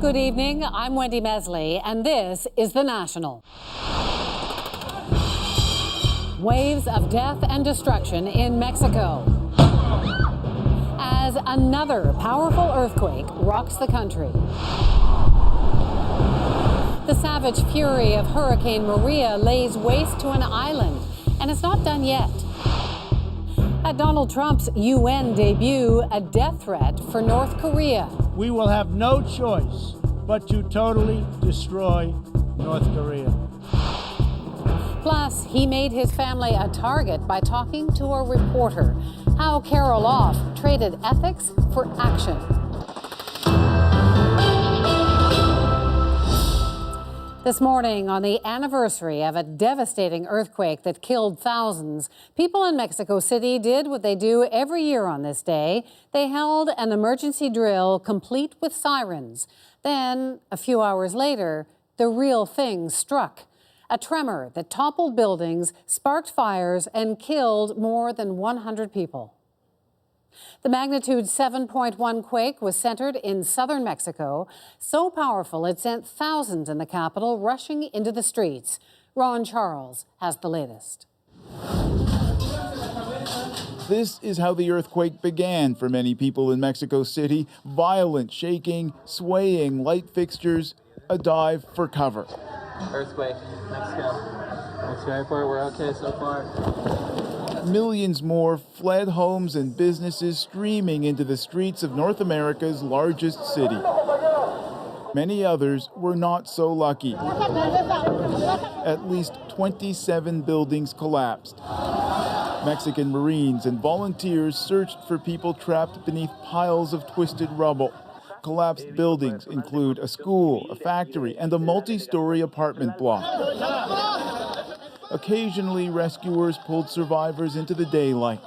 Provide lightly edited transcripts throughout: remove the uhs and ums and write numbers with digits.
Good evening, I'm Wendy Mesley, and this is The National. Waves of death and destruction in Mexico as another powerful earthquake rocks the country. The savage fury of Hurricane Maria lays waste to an island, and it's not done yet. At Donald Trump's UN debut, a death threat for North Korea. We will have no choice but to totally destroy North Korea. Plus, he made his family a target by talking to a reporter. How Carol Off traded ethics for action. This morning, on the anniversary of a devastating earthquake that killed thousands, people in Mexico City did what they do every year on this day. They held an emergency drill complete with sirens. Then, a few hours later, the real thing struck. A tremor that toppled buildings, sparked fires, and killed more than 100 people. The magnitude 7.1 quake was centered in southern Mexico, so powerful it sent thousands in the capital rushing into the streets. Ron Charles has the latest. This is how the earthquake began for many people in Mexico City. Violent shaking, swaying light fixtures, a dive for cover. Earthquake, Mexico Airport, we're okay so far. Millions more fled homes and businesses, streaming into the streets of North America's largest city. Many others were not so lucky. At least 27 buildings collapsed. Mexican Marines and volunteers searched for people trapped beneath piles of twisted rubble. Collapsed buildings include a school, a factory, and a multi-story apartment block. Occasionally, rescuers pulled survivors into the daylight.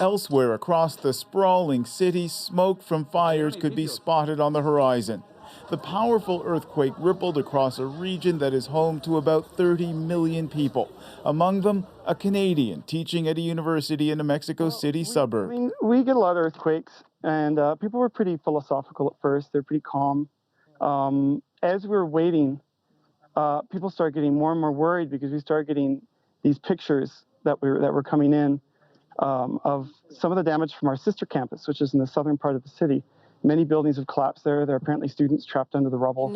Elsewhere across the sprawling city, smoke from fires could be spotted on the horizon. The powerful earthquake rippled across a region that is home to about 30 million people. Among them, a Canadian teaching at a university in a Mexico City suburb. We get a lot of earthquakes, and people were pretty philosophical at first. They're pretty calm. As we were waiting, people started getting more and more worried because we started getting these pictures that were coming in of some of the damage from our sister campus, which is in the southern part of the city. Many buildings have collapsed there. There are apparently students trapped under the rubble.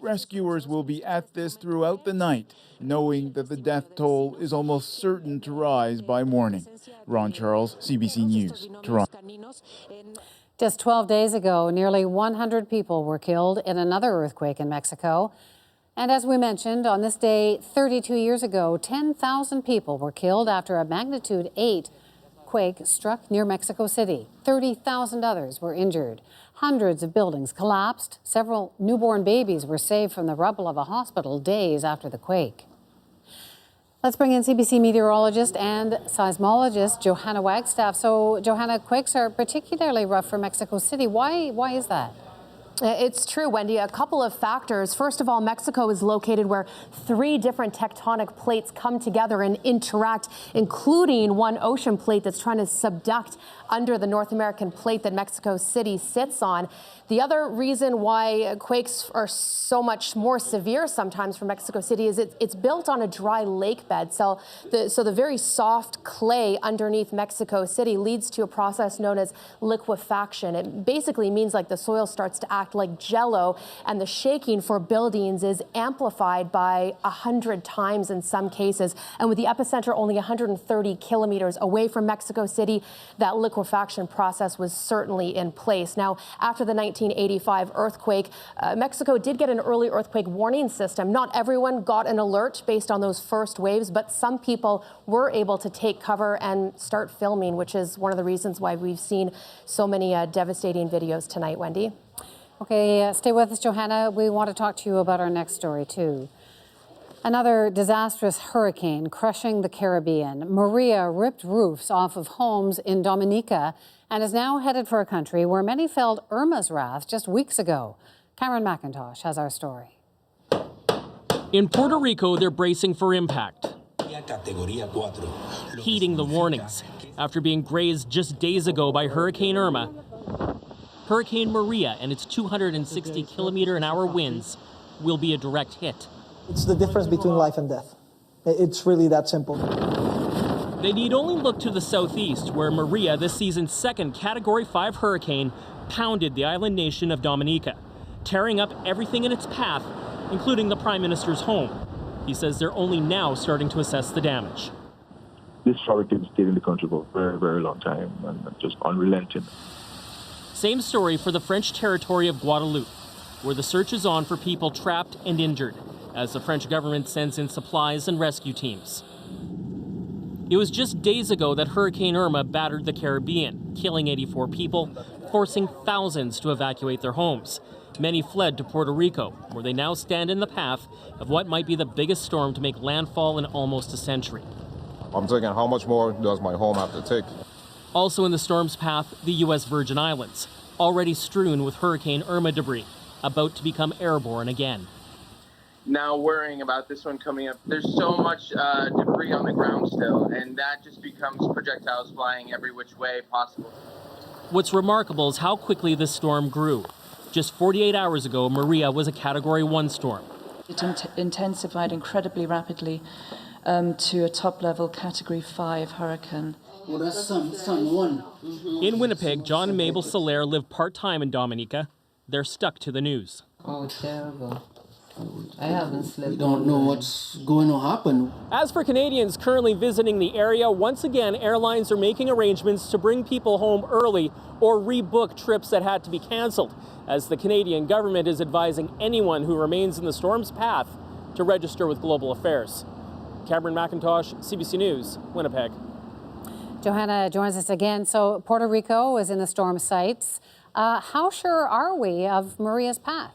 Rescuers will be at this throughout the night, knowing that the death toll is almost certain to rise by morning. Ron Charles, CBC News, Toronto. Just 12 days ago, nearly 100 people were killed in another earthquake in Mexico. And as we mentioned, on this day 32 years ago, 10,000 people were killed after a magnitude 8 quake struck near Mexico City. 30,000 others were injured. Hundreds of buildings collapsed. Several newborn babies were saved from the rubble of a hospital days after the quake. Let's bring in CBC meteorologist and seismologist Johanna Wagstaff. So, Johanna, quakes are particularly rough for Mexico City. Why is that? It's true, Wendy. A couple of factors. First of all, Mexico is located where 3 different tectonic plates come together and interact, including one ocean plate that's trying to subduct under the North American plate that Mexico City sits on. The other reason why quakes are so much more severe sometimes for Mexico City is it's built on a dry lake bed. So the very soft clay underneath Mexico City leads to a process known as liquefaction. It basically means like the soil starts to act like jello, and the shaking for buildings is amplified by 100 times in some cases. And with the epicenter only 130 kilometers away from Mexico City, that liquefaction process was certainly in place. Now, after the 1985 earthquake, Mexico did get an early earthquake warning system. Not everyone got an alert based on those first waves, but some people were able to take cover and start filming, which is one of the reasons why we've seen so many devastating videos tonight, Wendy. Okay, stay with us, Johanna. We want to talk to you about our next story, too. Another disastrous hurricane crushing the Caribbean. Maria ripped roofs off of homes in Dominica and is now headed for a country where many felt Irma's wrath just weeks ago. Cameron McIntosh has our story. In Puerto Rico, they're bracing for impact, heeding the warnings. After being grazed just days ago by Hurricane Irma, Hurricane Maria and its 260-kilometer-an-hour winds will be a direct hit. It's the difference between life and death. It's really that simple. They need only look to the southeast, where Maria, this season's second Category 5 hurricane, pounded the island nation of Dominica, tearing up everything in its path, including the Prime Minister's home. He says they're only now starting to assess the damage. This hurricane stayed in the country for a very, very long time and just unrelenting. Same story for the French territory of Guadeloupe, where the search is on for people trapped and injured, as the French government sends in supplies and rescue teams. It was just days ago that Hurricane Irma battered the Caribbean, killing 84 people, forcing thousands to evacuate their homes. Many fled to Puerto Rico, where they now stand in the path of what might be the biggest storm to make landfall in almost a century. I'm thinking, how much more does my home have to take? Also in the storm's path, the U.S. Virgin Islands, already strewn with Hurricane Irma debris, about to become airborne again. Now worrying about this one coming up, there's so much debris on the ground still, and that just becomes projectiles flying every which way possible. What's remarkable is how quickly this storm grew. Just 48 hours ago, Maria was a Category 1 storm. It intensified incredibly rapidly to a top-level Category 5 hurricane. Well, that's sun one. In Winnipeg, John and Mabel Solaire live part-time in Dominica. They're stuck to the news. Oh, terrible. I haven't slept. We don't know what's going to happen. As for Canadians currently visiting the area, once again, airlines are making arrangements to bring people home early or rebook trips that had to be canceled, as the Canadian government is advising anyone who remains in the storm's path to register with Global Affairs. Cameron McIntosh, CBC News, Winnipeg. Johanna joins us again. So Puerto Rico is in the storm sights. How sure are we of Maria's path?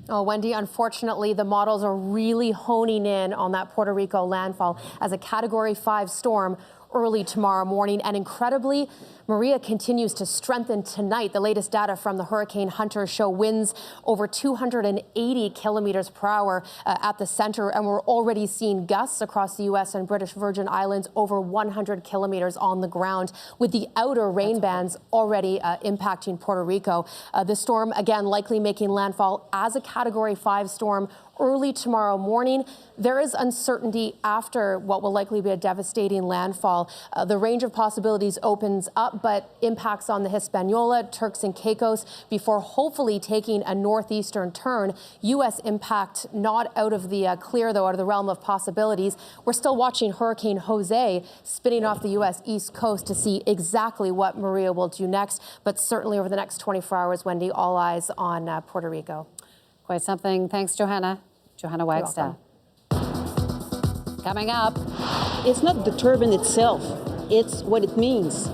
Oh, Wendy, unfortunately, the models are really honing in on that Puerto Rico landfall as a Category 5 storm early tomorrow morning. And incredibly, Maria continues to strengthen tonight. The latest data from the hurricane hunters show winds over 280 kilometers per hour at the center. And we're already seeing gusts across the U.S. and British Virgin Islands over 100 kilometers on the ground, with the outer rain bands already impacting Puerto Rico. The storm, again, likely making landfall as a Category 5 storm early tomorrow morning. There is uncertainty after what will likely be a devastating landfall. The range of possibilities opens up, but impacts on the Hispaniola, Turks and Caicos before hopefully taking a northeastern turn. U.S. impact not out of the clear, though, out of the realm of possibilities. We're still watching Hurricane Jose spinning off the U.S. East Coast to see exactly what Maria will do next. But certainly over the next 24 hours, Wendy, all eyes on Puerto Rico. Quite something. Thanks, Johanna. Johanna Wagstaff. Coming up. It's not the turbine itself, it's what it means.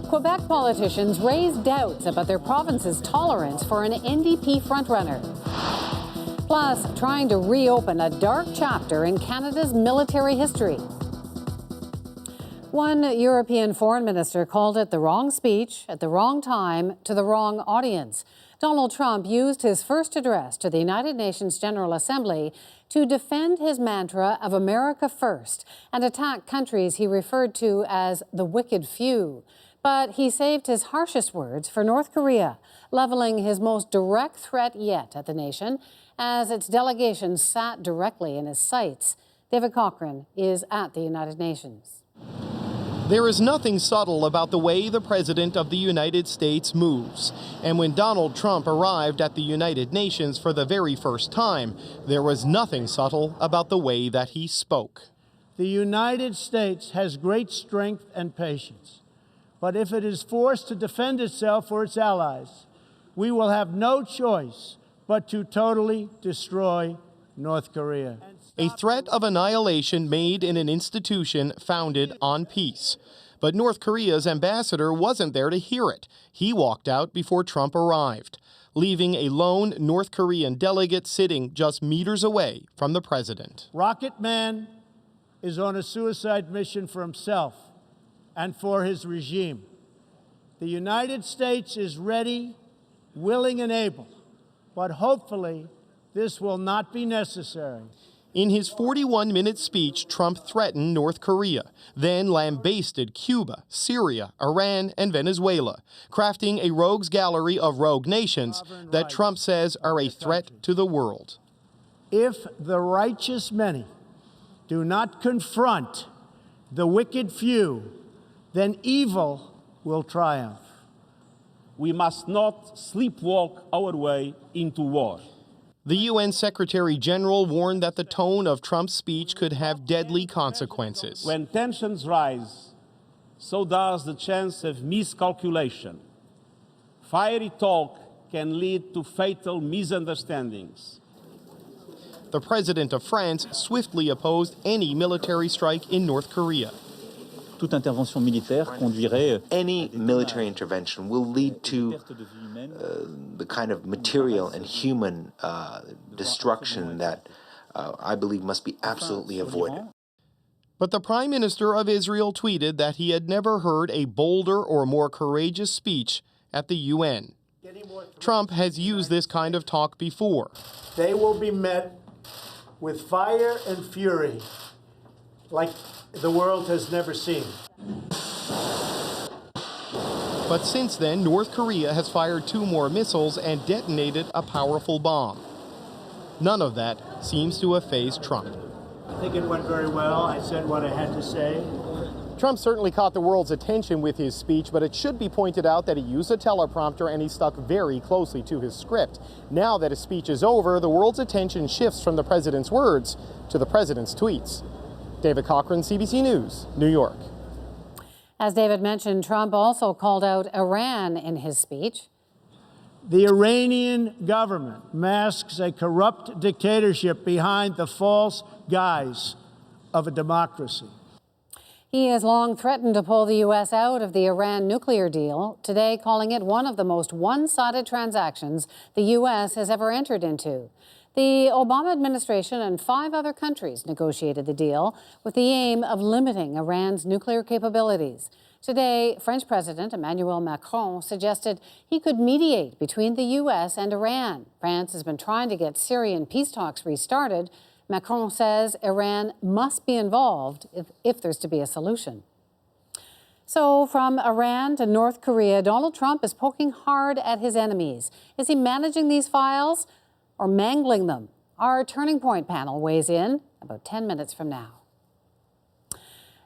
Quebec politicians raise doubts about their province's tolerance for an NDP frontrunner. Plus, trying to reopen a dark chapter in Canada's military history. One European foreign minister called it the wrong speech at the wrong time to the wrong audience. Donald Trump used his first address to the United Nations General Assembly to defend his mantra of America first and attack countries he referred to as the wicked few. But he saved his harshest words for North Korea, leveling his most direct threat yet at the nation as its delegation sat directly in his sights. David Cochrane is at the United Nations. There is nothing subtle about the way the President of the United States moves. And when Donald Trump arrived at the United Nations for the very first time, there was nothing subtle about the way that he spoke. The United States has great strength and patience. But if it is forced to defend itself or its allies, we will have no choice but to totally destroy North Korea. A threat of annihilation made in an institution founded on peace. But North Korea's ambassador wasn't there to hear it. He walked out before Trump arrived, leaving a lone North Korean delegate sitting just meters away from the president. Rocket Man is on a suicide mission for himself and for his regime. The United States is ready, willing, and able, but hopefully this will not be necessary. In his 41-minute speech, Trump threatened North Korea, then lambasted Cuba, Syria, Iran, and Venezuela, crafting a rogues gallery of rogue nations that Trump says are a threat to the world. If the righteous many do not confront the wicked few, then evil will triumph. We must not sleepwalk our way into war. The UN Secretary General warned that the tone of Trump's speech could have deadly consequences. When tensions rise, so does the chance of miscalculation. Fiery talk can lead to fatal misunderstandings. The president of France swiftly opposed any military strike in North Korea. Any military intervention will lead to the kind of material and human destruction that I believe must be absolutely avoided. But the Prime Minister of Israel tweeted that he had never heard a bolder or more courageous speech at the UN. Trump has used this kind of talk before. They will be met with fire and fury like the world has never seen. But since then, North Korea has fired 2 more missiles and detonated a powerful bomb. None of that seems to have fazed Trump. I think it went very well. I said what I had to say. Trump certainly caught the world's attention with his speech, but it should be pointed out that he used a teleprompter and he stuck very closely to his script. Now that his speech is over, the world's attention shifts from the president's words to the president's tweets. David Cochran, CBC News, New York. As David mentioned, Trump also called out Iran in his speech. The Iranian government masks a corrupt dictatorship behind the false guise of a democracy. He has long threatened to pull the U.S. out of the Iran nuclear deal, today calling it one of the most one-sided transactions the U.S. has ever entered into. The Obama administration and 5 other countries negotiated the deal with the aim of limiting Iran's nuclear capabilities. Today, French President Emmanuel Macron suggested he could mediate between the U.S. and Iran. France has been trying to get Syrian peace talks restarted. Macron says Iran must be involved if there's to be a solution. So from Iran to North Korea, Donald Trump is poking hard at his enemies. Is he managing these files or mangling them? Our Turning Point panel weighs in about 10 minutes from now.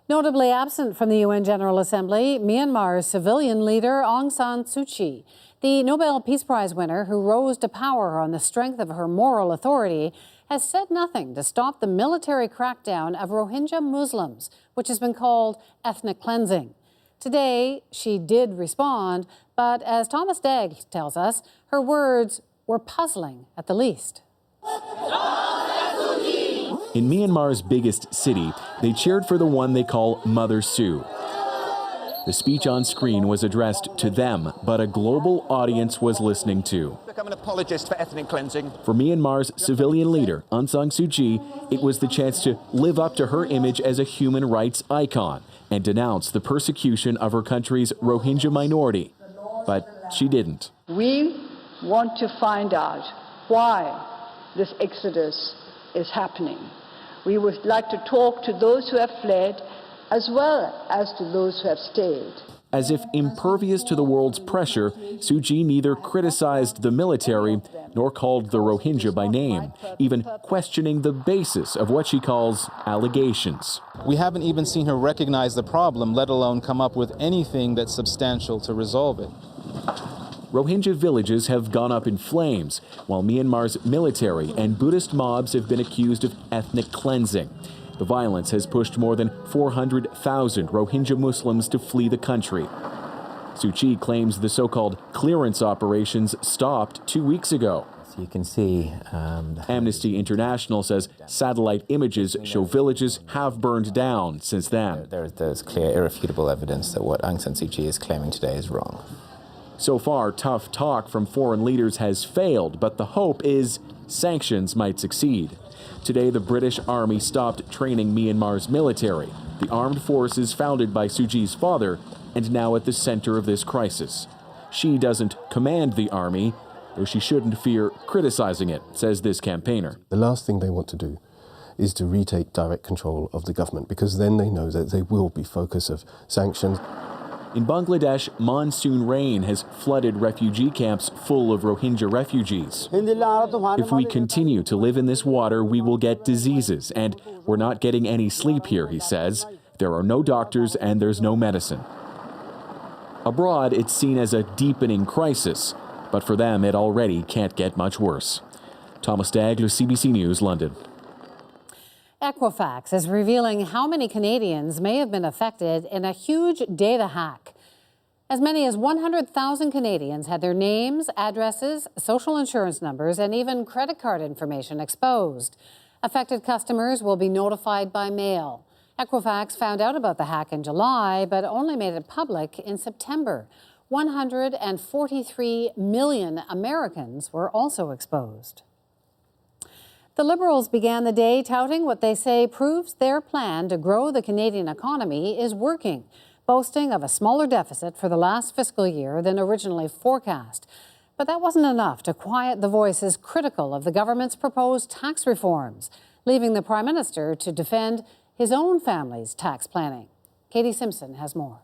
Notably absent from the UN General Assembly, Myanmar's civilian leader Aung San Suu Kyi. The Nobel Peace Prize winner, who rose to power on the strength of her moral authority, has said nothing to stop the military crackdown of Rohingya Muslims, which has been called ethnic cleansing. Today, she did respond, but as Thomas Dagg tells us, her words were puzzling at the least. In Myanmar's biggest city, they cheered for the one they call Mother Sue. The speech on screen was addressed to them, but a global audience was listening too. I'm an apologist for ethnic cleansing. For Myanmar's civilian leader, Aung San Suu Kyi, it was the chance to live up to her image as a human rights icon and denounce the persecution of her country's Rohingya minority. But she didn't. We want to find out why this exodus is happening. We would like to talk to those who have fled as well as to those who have stayed. As if impervious to the world's pressure, Suu Kyi neither criticized the military nor called the Rohingya by name, even questioning the basis of what she calls allegations. We haven't even seen her recognize the problem, let alone come up with anything that's substantial to resolve it. Rohingya villages have gone up in flames, while Myanmar's military and Buddhist mobs have been accused of ethnic cleansing. The violence has pushed more than 400,000 Rohingya Muslims to flee the country. Suu Kyi claims the so-called clearance operations stopped 2 weeks ago. So you can see Amnesty International says satellite images show villages have burned down since then. There's clear, irrefutable evidence that what Aung San Suu Kyi is claiming today is wrong. So far, tough talk from foreign leaders has failed, but the hope is sanctions might succeed. Today, the British Army stopped training Myanmar's military, the armed forces founded by Suu Kyi's father, and now at the center of this crisis. She doesn't command the army, though she shouldn't fear criticizing it, says this campaigner. The last thing they want to do is to retake direct control of the government, because then they know that they will be focus of sanctions. In Bangladesh, monsoon rain has flooded refugee camps full of Rohingya refugees. If we continue to live in this water, we will get diseases, and we're not getting any sleep here, he says. There are no doctors and there's no medicine. Abroad, it's seen as a deepening crisis, but for them, it already can't get much worse. Thomas Daigle, CBC News, London. Equifax is revealing how many Canadians may have been affected in a huge data hack. As many as 100,000 Canadians had their names, addresses, social insurance numbers, and even credit card information exposed. Affected customers will be notified by mail. Equifax found out about the hack in July, but only made it public in September. 143 million Americans were also exposed. The Liberals began the day touting what they say proves their plan to grow the Canadian economy is working, boasting of a smaller deficit for the last fiscal year than originally forecast. But that wasn't enough to quiet the voices critical of the government's proposed tax reforms, leaving the Prime Minister to defend his own family's tax planning. Katie Simpson has more.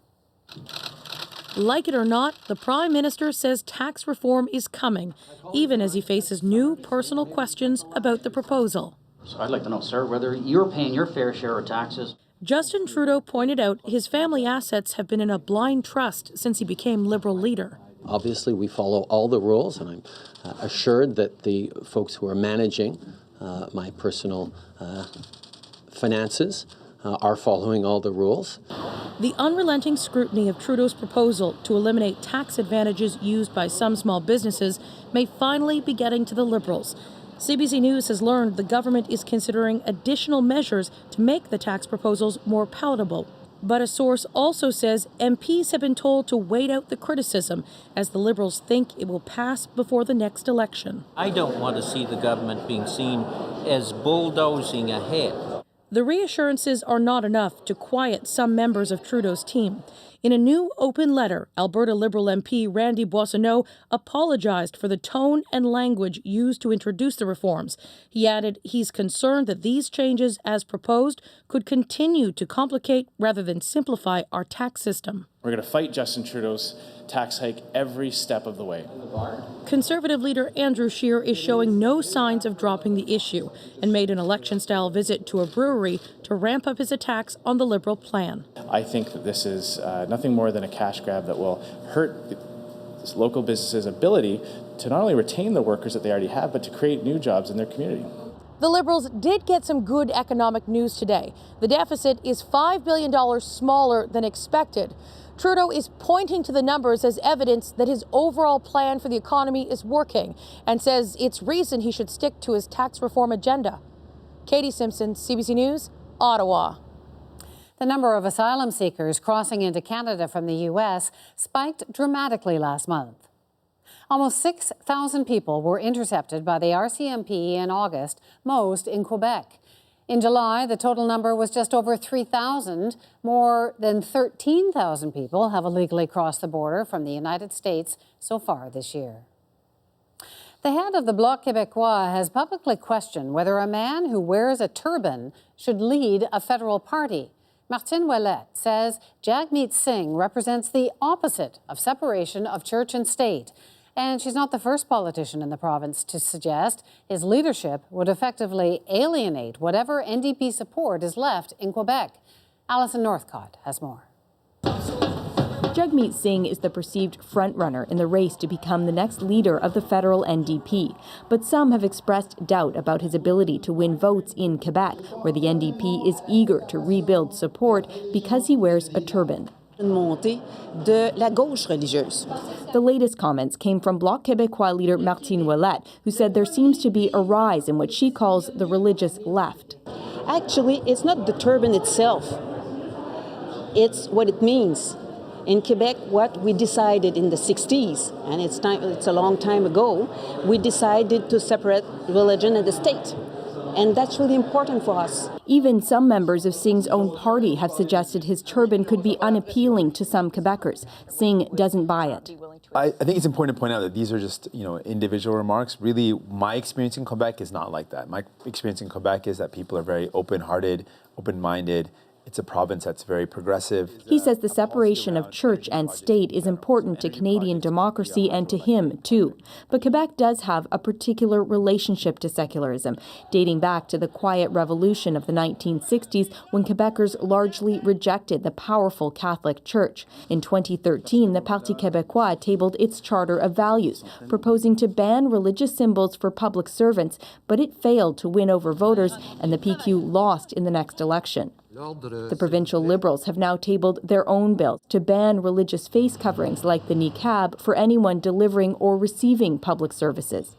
Like it or not, the Prime Minister says tax reform is coming, even as he faces new personal questions about the proposal. So I'd like to know, sir, whether you're paying your fair share of taxes. Justin Trudeau pointed out his family assets have been in a blind trust since he became Liberal leader. Obviously, we follow all the rules, and I'm assured that the folks who are managing my personal finances are following all the rules. The unrelenting scrutiny of Trudeau's proposal to eliminate tax advantages used by some small businesses may finally be getting to the Liberals. CBC News has learned the government is considering additional measures to make the tax proposals more palatable. But a source also says MPs have been told to wait out the criticism as the Liberals think it will pass before the next election. I don't want to see the government being seen as bulldozing ahead. The reassurances are not enough to quiet some members of Trudeau's team. In a new open letter, Alberta Liberal MP Randy Boissonnault apologized for the tone and language used to introduce the reforms. He added he's concerned that these changes, as proposed, could continue to complicate rather than simplify our tax system. We're going to fight Justin Trudeau's tax hike every step of the way. Conservative leader Andrew Scheer is showing no signs of dropping the issue and made an election-style visit to a brewery to ramp up his attacks on the Liberal plan. I think that this is nothing more than a cash grab that will hurt local businesses' ability to not only retain the workers that they already have, but to create new jobs in their community. The Liberals did get some good economic news today. The deficit is $5 billion smaller than expected. Trudeau is pointing to the numbers as evidence that his overall plan for the economy is working and says it's reason he should stick to his tax reform agenda. Katie Simpson, CBC News, Ottawa. The number of asylum seekers crossing into Canada from the U.S. spiked dramatically last month. Almost 6,000 people were intercepted by the RCMP in August, most in Quebec. In July, the total number was just over 3,000. More than 13,000 people have illegally crossed the border from the United States so far this year. The head of the Bloc Québécois has publicly questioned whether a man who wears a turban should lead a federal party. Martine Ouellette says Jagmeet Singh represents the opposite of separation of church and state. And she's not the first politician in the province to suggest his leadership would effectively alienate whatever NDP support is left in Quebec. Alison Northcott has more. Jagmeet Singh is the perceived frontrunner in the race to become the next leader of the federal NDP. But some have expressed doubt about his ability to win votes in Quebec, where the NDP is eager to rebuild support because he wears a turban. The latest comments came from Bloc Québécois leader Martine Ouellette, who said there seems to be a rise in what she calls the religious left. Actually, it's not the turban itself. It's what it means. In Quebec, what we decided in the 60s, and it's a long time ago, we decided to separate religion and the state. And that's really important for us. Even some members of Singh's own party have suggested his turban could be unappealing to some Quebecers. Singh doesn't buy it. I think it's important to point out that these are just, individual remarks. Really, my experience in Quebec is not like that. My experience in Quebec is that people are very open-hearted, open-minded. It's a province that's very progressive. He says the separation of church and state is important to Canadian democracy and to him, too. But Quebec does have a particular relationship to secularism, dating back to the Quiet Revolution of the 1960s, when Quebecers largely rejected the powerful Catholic Church. In 2013, the Parti Québécois tabled its Charter of Values, proposing to ban religious symbols for public servants, but it failed to win over voters, and the PQ lost in the next election. The provincial Liberals have now tabled their own bill to ban religious face coverings like the niqab for anyone delivering or receiving public services.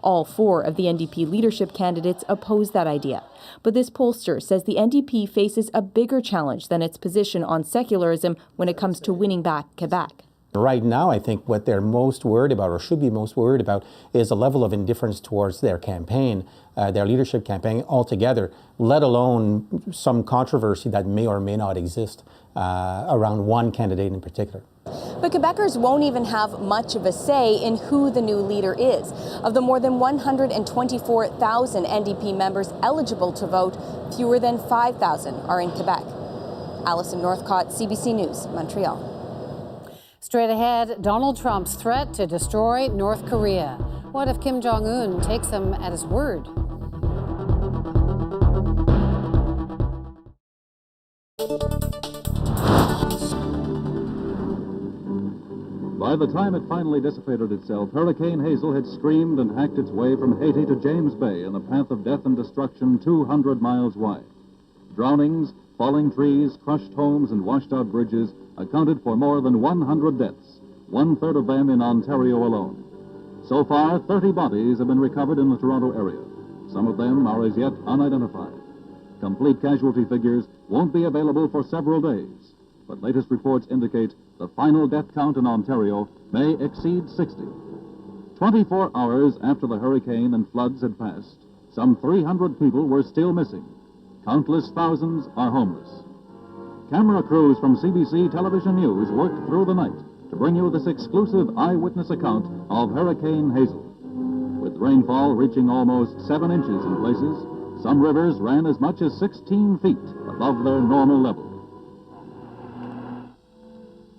All 4 of the NDP leadership candidates oppose that idea. But this pollster says the NDP faces a bigger challenge than its position on secularism when it comes to winning back Quebec. Right now, I think what they're most worried about, or should be most worried about, is a level of indifference towards their campaign, their leadership campaign altogether, let alone some controversy that may or may not exist around one candidate in particular. But Quebecers won't even have much of a say in who the new leader is. Of the more than 124,000 NDP members eligible to vote, fewer than 5,000 are in Quebec. Alison Northcott, CBC News, Montreal. Straight ahead, Donald Trump's threat to destroy North Korea. What if Kim Jong-un takes him at his word? By the time it finally dissipated itself, Hurricane Hazel had streamed and hacked its way from Haiti to James Bay in a path of death and destruction 200 miles wide. Drownings, falling trees, crushed homes, and washed-out bridges accounted for more than 100 deaths, 1/3 of them in Ontario alone. So far, 30 bodies have been recovered in the Toronto area. Some of them are as yet unidentified. Complete casualty figures won't be available for several days, but latest reports indicate the final death count in Ontario may exceed 60. 24 hours after the hurricane and floods had passed, some 300 people were still missing. Countless thousands are homeless. Camera crews from CBC Television News worked through the night to bring you this exclusive eyewitness account of Hurricane Hazel. With rainfall reaching almost 7 inches in places, some rivers ran as much as 16 feet above their normal level.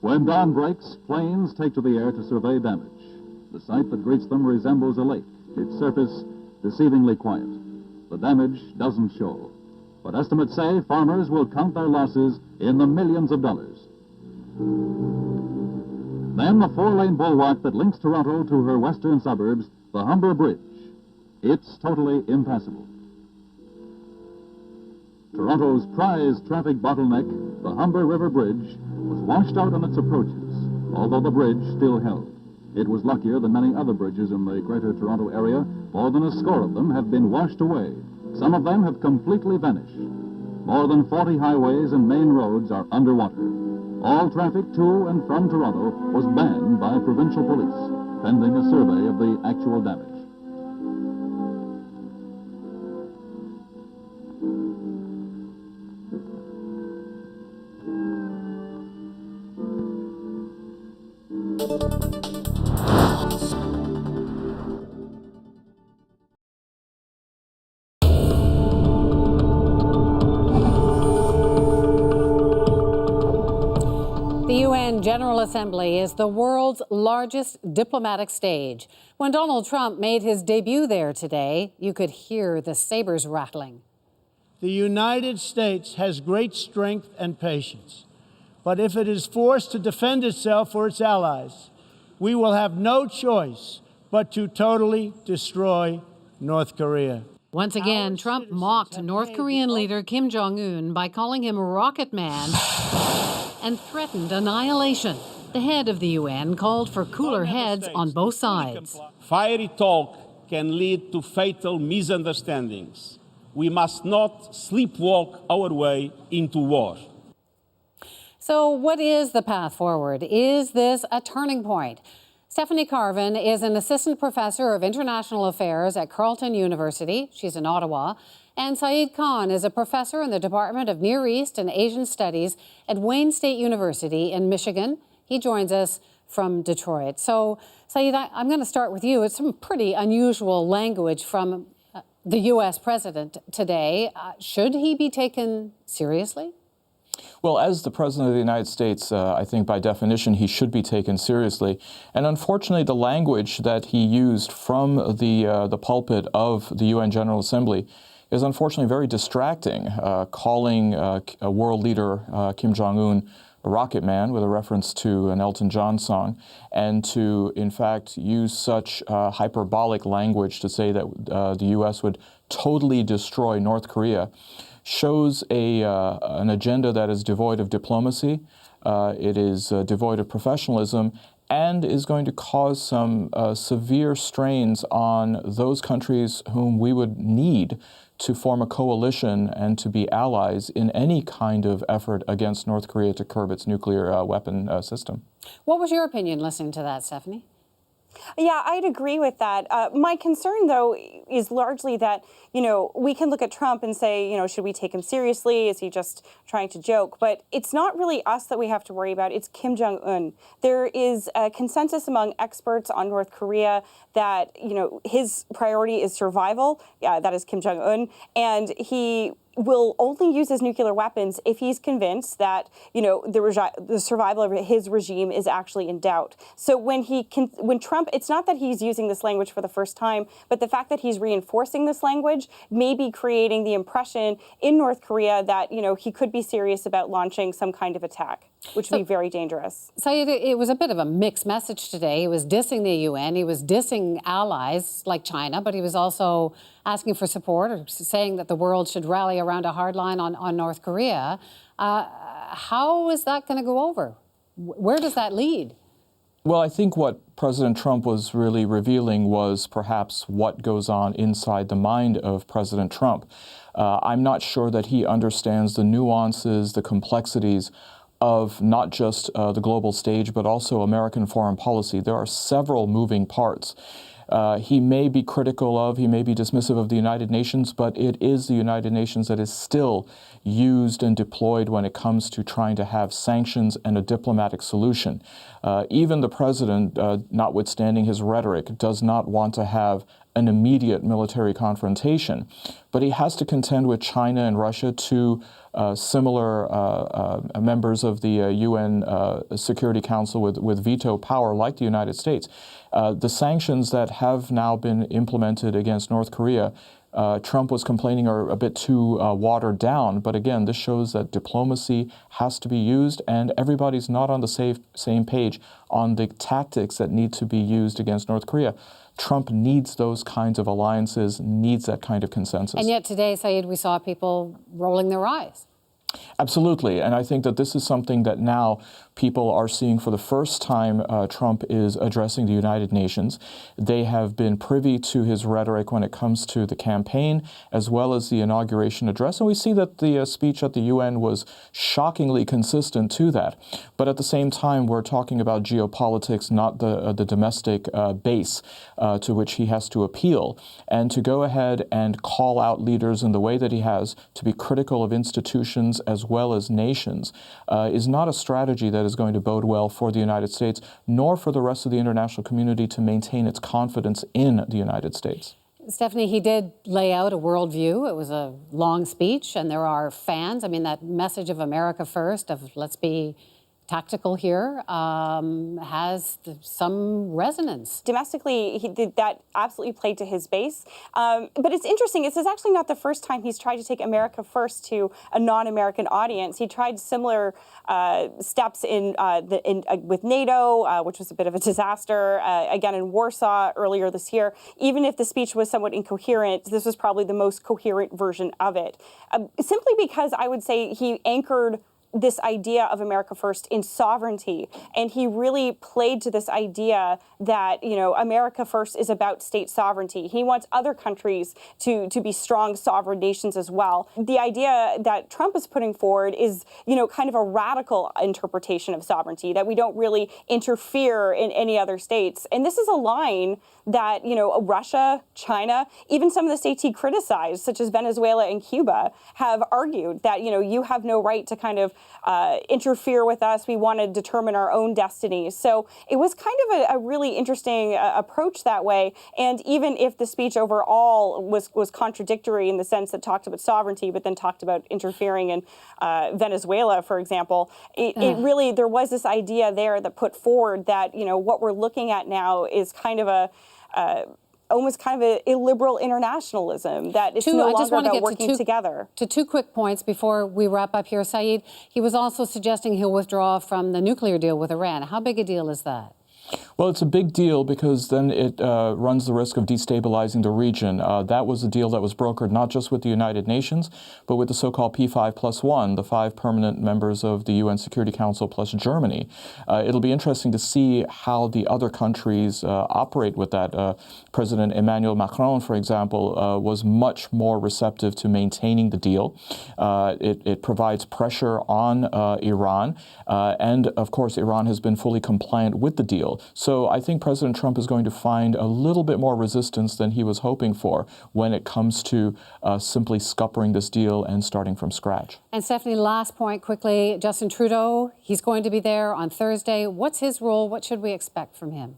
When dawn breaks, planes take to the air to survey damage. The sight that greets them resembles a lake, its surface deceivingly quiet. The damage doesn't show. But estimates say farmers will count their losses in the millions of dollars. Then the 4-lane bulwark that links Toronto to her western suburbs, the Humber Bridge. It's totally impassable. Toronto's prized traffic bottleneck, the Humber River Bridge, was washed out on its approaches, although the bridge still held. It was luckier than many other bridges in the greater Toronto area. More than a score of them have been washed away. Some of them have completely vanished. More than 40 highways and main roads are underwater. All traffic to and from Toronto was banned by provincial police, pending a survey of the actual damage. The UN General Assembly is the world's largest diplomatic stage. When Donald Trump made his debut there today, you could hear the sabers rattling. The United States has great strength and patience, but if it is forced to defend itself or its allies, we will have no choice but to totally destroy North Korea. Once again, Trump mocked North Korean leader Kim Jong-un by calling him a rocket man and threatened annihilation. The head of the UN called for cooler heads on both sides. Fiery talk can lead to fatal misunderstandings. We must not sleepwalk our way into war. So what is the path forward? Is this a turning point? Stephanie Carvin is an assistant professor of international affairs at Carleton University. She's in Ottawa. And Saeed Khan is a professor in the Department of Near East and Asian Studies at Wayne State University in Michigan. He joins us from Detroit. So, Saeed, I'm going to start with you. It's some pretty unusual language from the U.S. president today. Should he be taken seriously? Well, as the President of the United States, I think by definition he should be taken seriously. And unfortunately, the language that he used from the pulpit of the UN General Assembly is unfortunately very distracting, calling a world leader, Kim Jong-un, a rocket man, with a reference to an Elton John song, and to, in fact, use such hyperbolic language to say that the U.S. would totally destroy North Korea, shows an agenda that is devoid of diplomacy, it is devoid of professionalism, and is going to cause some severe strains on those countries whom we would need to form a coalition and to be allies in any kind of effort against North Korea to curb its nuclear weapon system. What was your opinion listening to that, Stephanie? Yeah, I'd agree with that. My concern, though, is largely that, we can look at Trump and say, should we take him seriously? Is he just trying to joke? But it's not really us that we have to worry about. It's Kim Jong-un. There is a consensus among experts on North Korea that, his priority is survival. Yeah, that is Kim Jong-un. And he will only use his nuclear weapons if he's convinced that, the survival of his regime is actually in doubt. So when Trump, it's not that he's using this language for the first time, but the fact that he's reinforcing this language may be creating the impression in North Korea that, he could be serious about launching some kind of attack, which would be very dangerous. Saeed, it was a bit of a mixed message today. He was dissing the UN, he was dissing allies like China, but he was also asking for support or saying that the world should rally around a hard line on North Korea. How is that going to go over? Where does that lead? Well, I think what President Trump was really revealing was perhaps what goes on inside the mind of President Trump. I'm not sure that he understands the nuances, the complexities of not just the global stage, but also American foreign policy. There are several moving parts. He may be critical of, he may be dismissive of the United Nations, but it is the United Nations that is still used and deployed when it comes to trying to have sanctions and a diplomatic solution. Even the president, notwithstanding his rhetoric, does not want to have an immediate military confrontation, but he has to contend with China and Russia, two similar members of the UN Security Council with veto power like the United States. The sanctions that have now been implemented against North Korea, Trump was complaining are a bit too watered down. But again, this shows that diplomacy has to be used and everybody's not on the same page on the tactics that need to be used against North Korea. Trump needs those kinds of alliances, needs that kind of consensus. And yet today, Saeed, we saw people rolling their eyes. Absolutely. And I think that this is something that now people are seeing for the first time. Trump is addressing the United Nations. They have been privy to his rhetoric when it comes to the campaign, as well as the inauguration address. And we see that the speech at the UN was shockingly consistent to that. But at the same time, we're talking about geopolitics, not the domestic base to which he has to appeal. And to go ahead and call out leaders in the way that he has, to be critical of institutions as well as nations, is not a strategy that is going to bode well for the United States, nor for the rest of the international community to maintain its confidence in the United States. Stephanie, he did lay out a worldview. It was a long speech, and there are fans. I mean, that message of America first, of let's be tactical here, has some resonance. Domestically, that absolutely played to his base. But it's interesting, this is actually not the first time he's tried to take America first to a non-American audience. He tried similar steps with NATO, which was a bit of a disaster, again in Warsaw earlier this year. Even if the speech was somewhat incoherent, this was probably the most coherent version of it. Simply because I would say he anchored this idea of America first in sovereignty. And he really played to this idea that, America first is about state sovereignty. He wants other countries to be strong sovereign nations as well. The idea that Trump is putting forward is, kind of a radical interpretation of sovereignty, that we don't really interfere in any other states. And this is a line that, Russia, China, even some of the states he criticized, such as Venezuela and Cuba, have argued that, you have no right to kind of interfere with us. We want to determine our own destinies. So it was kind of a really interesting approach that way. And even if the speech overall was contradictory in the sense that talked about sovereignty, but then talked about interfering in Venezuela, for example, it really, there was this idea there that put forward that, you know, what we're looking at now is kind of almost kind of a illiberal internationalism, that it's no longer about working together. To two quick points before we wrap up here, Saeed. He was also suggesting he'll withdraw from the nuclear deal with Iran. How big a deal is that? Well, it's a big deal because then it runs the risk of destabilizing the region. That was a deal that was brokered not just with the United Nations, but with the so-called P5+1, the 5 permanent members of the UN Security Council plus Germany. It'll be interesting to see how the other countries operate with that. President Emmanuel Macron, for example, was much more receptive to maintaining the deal. It provides pressure on Iran, and of course, Iran has been fully compliant with the deal. So I think President Trump is going to find a little bit more resistance than he was hoping for when it comes to simply scuppering this deal and starting from scratch. And Stephanie, last point quickly. Justin Trudeau, he's going to be there on Thursday. What's his role? What should we expect from him?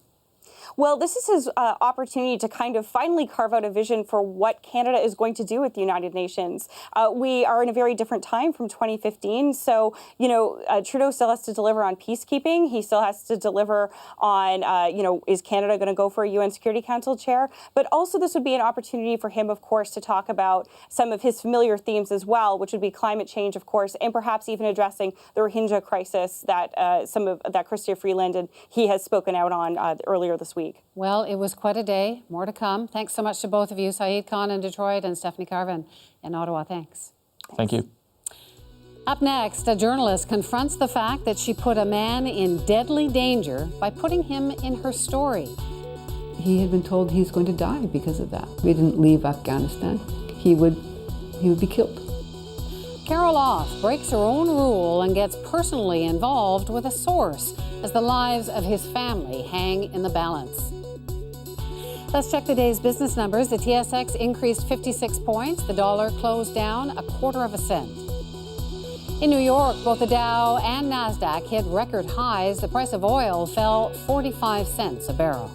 Well, this is his opportunity to kind of finally carve out a vision for what Canada is going to do with the United Nations. We are in a very different time from 2015. So, you know, Trudeau still has to deliver on peacekeeping. He still has to deliver on, you know, is Canada going to go for a UN Security Council chair? But also this would be an opportunity for him, of course, to talk about some of his familiar themes as well, which would be climate change, of course, and perhaps even addressing the Rohingya crisis that that Chrystia Freeland and he has spoken out on earlier this week. Well, it was quite a day. More to come. Thanks so much to both of you, Saeed Khan in Detroit and Stephanie Carvin in Ottawa. Thanks. Thank you. Up next, a journalist confronts the fact that she put a man in deadly danger by putting him in her story. He had been told he's going to die because of that. We didn't leave Afghanistan. He would be killed. Carol Off breaks her own rule and gets personally involved with a source as the lives of his family hang in the balance. Let's check the day's business numbers. The TSX increased 56 points. The dollar closed down 1/4 cent. In New York, both the Dow and NASDAQ hit record highs. The price of oil fell 45 cents a barrel.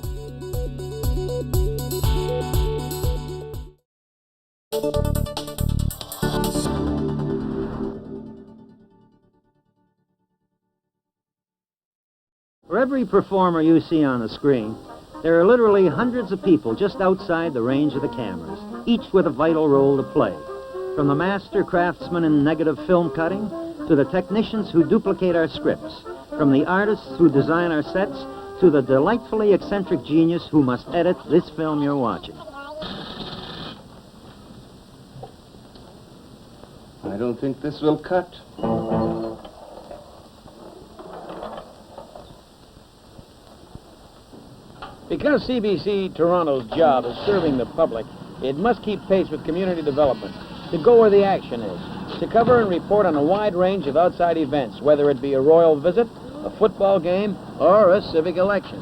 For every performer you see on the screen, there are literally hundreds of people just outside the range of the cameras, each with a vital role to play. From the master craftsmen in negative film cutting, to the technicians who duplicate our scripts, from the artists who design our sets, to the delightfully eccentric genius who must edit this film you're watching. I don't think this will cut. Because CBC Toronto's job is serving the public, it must keep pace with community development, to go where the action is, to cover and report on a wide range of outside events, whether it be a royal visit, a football game, or a civic election.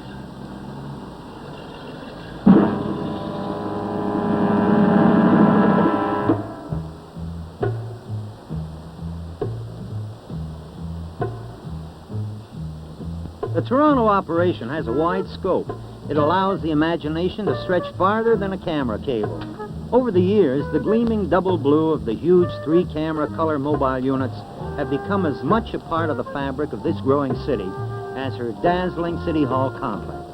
The Toronto operation has a wide scope. It allows the imagination to stretch farther than a camera cable. Over the years, the gleaming double blue of the huge 3-camera color mobile units have become as much a part of the fabric of this growing city as her dazzling City Hall complex.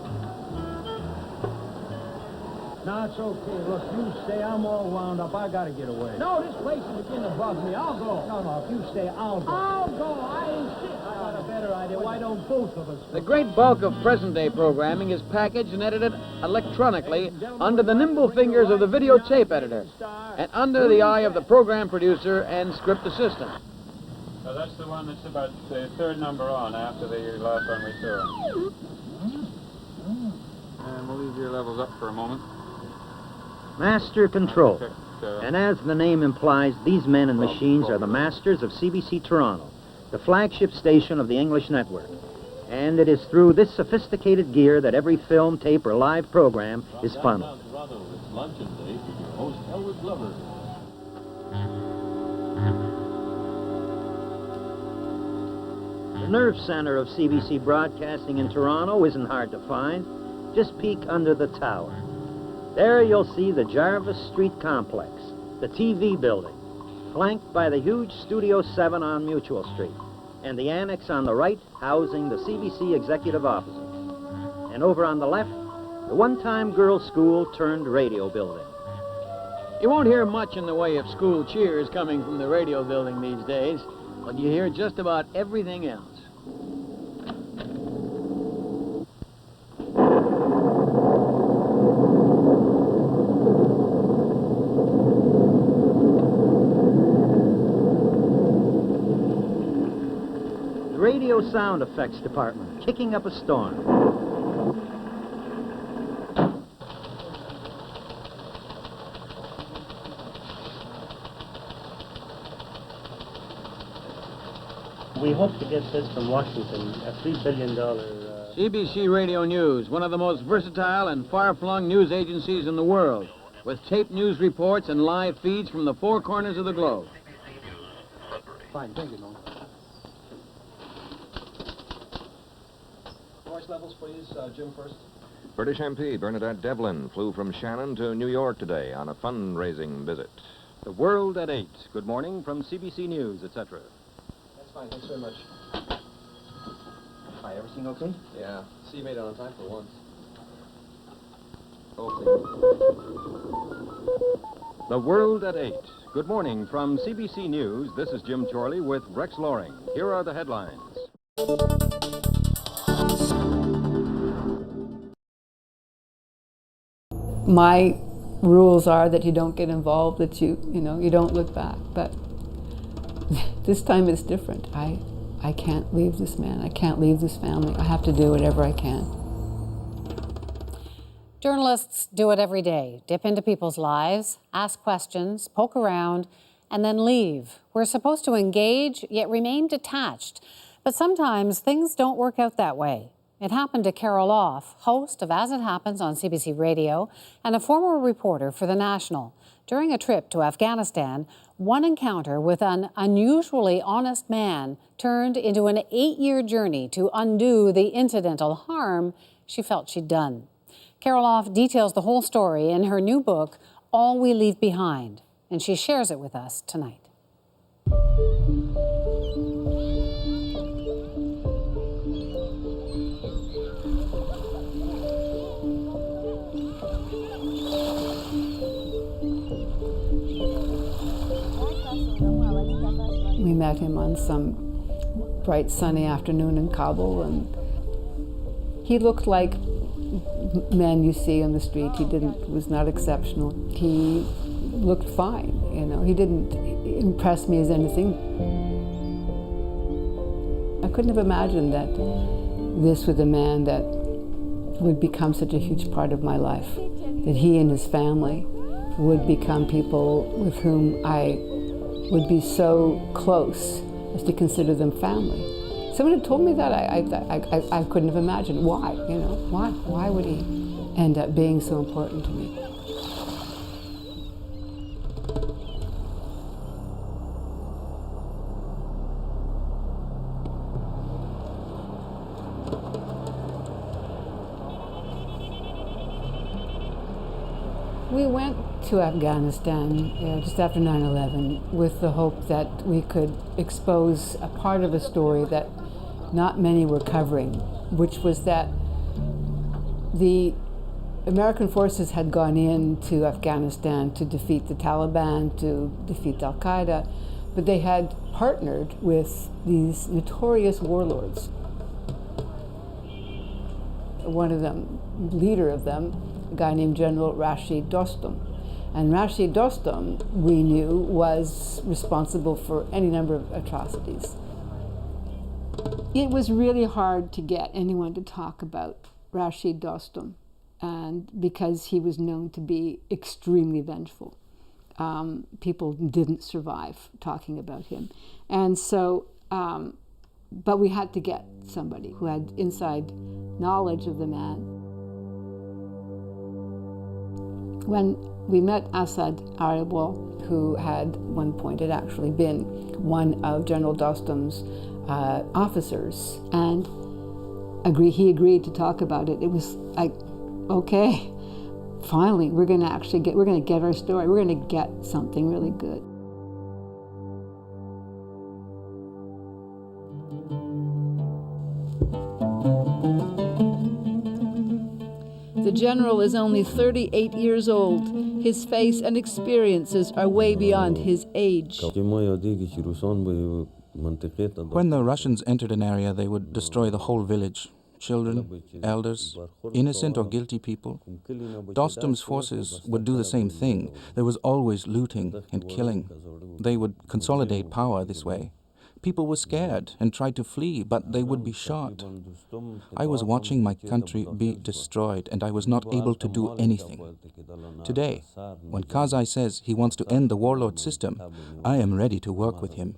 No, it's okay. Look, you stay. I'm all wound up. I gotta get away. No, this place is beginning to bug me. I'll go. No, if you stay, I'll go. I'll go. I insist. I got a better idea. Why don't both of us go? The great bulk of present-day programming is packaged and edited electronically under the nimble fingers of the videotape editor and under the eye of the program producer and script assistant. So that's the one that's about the third number on after the last one we saw. And we'll leave your levels up for a moment. Master Control. And as the name implies, these men and machines are the masters of CBC Toronto, the flagship station of the English network. And it is through this sophisticated gear that every film, tape, or live program is funneled. It's luncheon day for your host, Elwood Glover. The nerve center of CBC Broadcasting in Toronto isn't hard to find. Just peek under the tower. There you'll see the Jarvis Street Complex, the TV building, flanked by the huge Studio 7 on Mutual Street, and the annex on the right housing the CBC executive offices. And over on the left, the one-time girls' school turned radio building. You won't hear much in the way of school cheers coming from the radio building these days, but you hear just about everything else. The radio sound effects department kicking up a storm. We hope to get this from Washington, a $3 billion... CBC Radio News, one of the most versatile and far-flung news agencies in the world, with taped news reports and live feeds from the four corners of the globe. Fine, thank you, Noel. Voice levels, please. Jim first. British MP Bernadette Devlin flew from Shannon to New York today on a fundraising visit. The World at 8. Good morning from CBC News, etc. That's fine. Thanks very much. Hi, everything okay? Yeah. See, you made it on time for once. Okay. The World at 8. Good morning from CBC News. This is Jim Chorley with Rex Loring. Here are the headlines. My rules are that you don't get involved, that you don't look back. But this time it's different. I can't leave this man. I can't leave this family. I have to do whatever I can. Journalists do it every day. Dip into people's lives, ask questions, poke around, and then leave. We're supposed to engage, yet remain detached. But sometimes things don't work out that way. It happened to Carol Off, host of As It Happens on CBC Radio and a former reporter for The National. During a trip to Afghanistan, one encounter with an unusually honest man turned into an 8-year journey to undo the incidental harm she felt she'd done. Carol Off details the whole story in her new book, All We Leave Behind, and she shares it with us tonight. We met him on some bright sunny afternoon in Kabul, and he looked like men you see on the street. Was not exceptional. He looked fine, He didn't impress me as anything. I couldn't have imagined that this was a man that would become such a huge part of my life, that he and his family would become people with whom I would be so close as to consider them family. Someone had told me that, I couldn't have imagined. Why, Why would he end up being so important to me? We went to Afghanistan just after 9/11 with the hope that we could expose a part of a story that not many were covering, which was that the American forces had gone into Afghanistan to defeat the Taliban, to defeat Al-Qaeda, but they had partnered with these notorious warlords. One of them, leader of them, a guy named General Rashid Dostum. And Rashid Dostum, we knew, was responsible for any number of atrocities. It was really hard to get anyone to talk about Rashid Dostum, and because he was known to be extremely vengeful. People didn't survive talking about him. And so, but we had to get somebody who had inside knowledge of the man. When we met Asad Arabwal, who had one point had actually been one of General Dostum's officers, and he agreed to talk about it. It was like, okay, finally, we're going to get our story. We're going to get something really good. The general is only 38 years old. His face and experiences are way beyond his age. When the Russians entered an area, they would destroy the whole village. Children, elders, innocent or guilty people. Dostum's forces would do the same thing. There was always looting and killing. They would consolidate power this way. People were scared and tried to flee, but they would be shot. I was watching my country be destroyed, and I was not able to do anything. Today, when Karzai says he wants to end the warlord system, I am ready to work with him.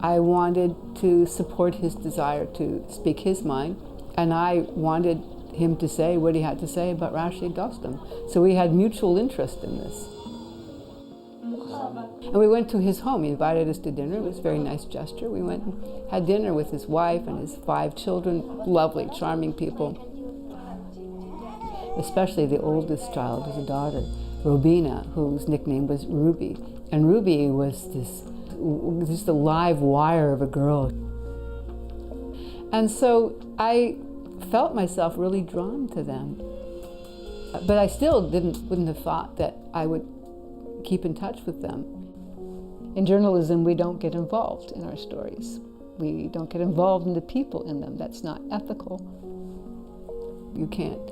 I wanted to support his desire to speak his mind, and I wanted him to say what he had to say about Rashid Dostum. So we had mutual interest in this. And we went to his home. He invited us to dinner. It was a very nice gesture. We went and had dinner with his wife and his 5 children. Lovely, charming people. Especially the oldest child was a daughter, Robina, whose nickname was Ruby. And Ruby was just a live wire of a girl. And so I felt myself really drawn to them. But I still wouldn't have thought that I would keep in touch with them. In journalism, we don't get involved in our stories. We don't get involved in the people in them. That's not ethical. You can't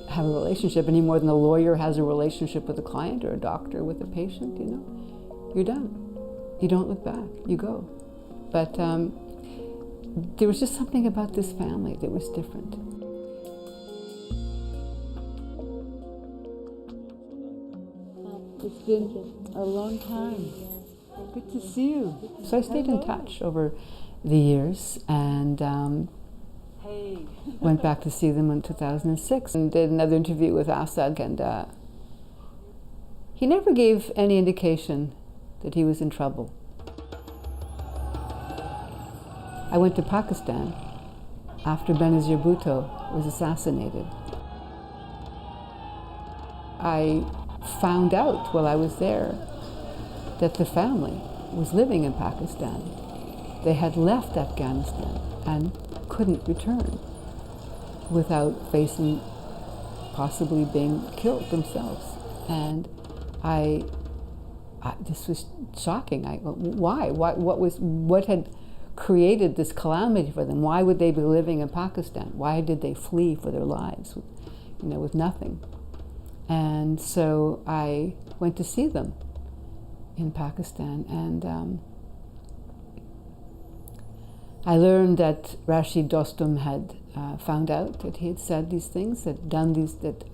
have a relationship any more than a lawyer has a relationship with a client or a doctor with a patient, you know. You're done. You don't look back. You go. But there was just something about this family that was different. It's been a long time. Good to see you. So I stayed in touch over the years and went back to see them in 2006 and did another interview with Assad, and he never gave any indication that he was in trouble. I went to Pakistan after Benazir Bhutto was assassinated. I found out while I was there that the family was living in Pakistan. They had left Afghanistan and couldn't return without facing possibly being killed themselves. And this was shocking. Why? What had created this calamity for them? Why would they be living in Pakistan? Why did they flee for their lives, with nothing? And so I went to see them in Pakistan, and I learned that Rashid Dostum had found out that he had said these things, that